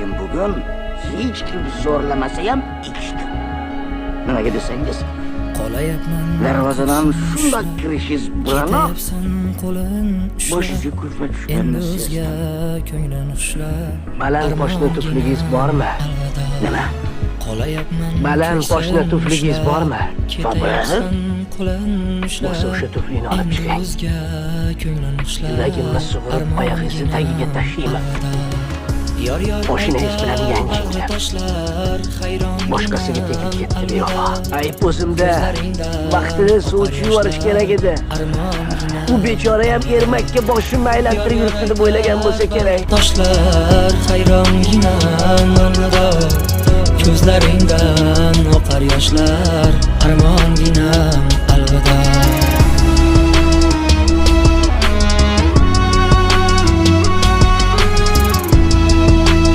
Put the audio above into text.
Lekin bugun hech kim zo'rlamasa ham ikishdim. Nimaga desangiz, darvozadan shundoq kirishingiz bilanoq boshingizga kulfat tushganini sezdim. Baland poshna tufligingiz bormi? Nima? Baland poshna tufligingiz bormi? To'g'ri. Bo'lsa o'sha tuflini olib chiqing. Yuragimni sug'urib oyog'ingizni tagiga tashlayman. Moshinangiz bilan yanchinglar. Boshqasiga tegib ketdi bevafa. Ayb o'zimda. Vaqtida suvchi yuborish kerak edi. U bechora ham ermakka boshimni aylantirib yuribdi deb o'ylagan bo'lsa kerak. Toshlar hayron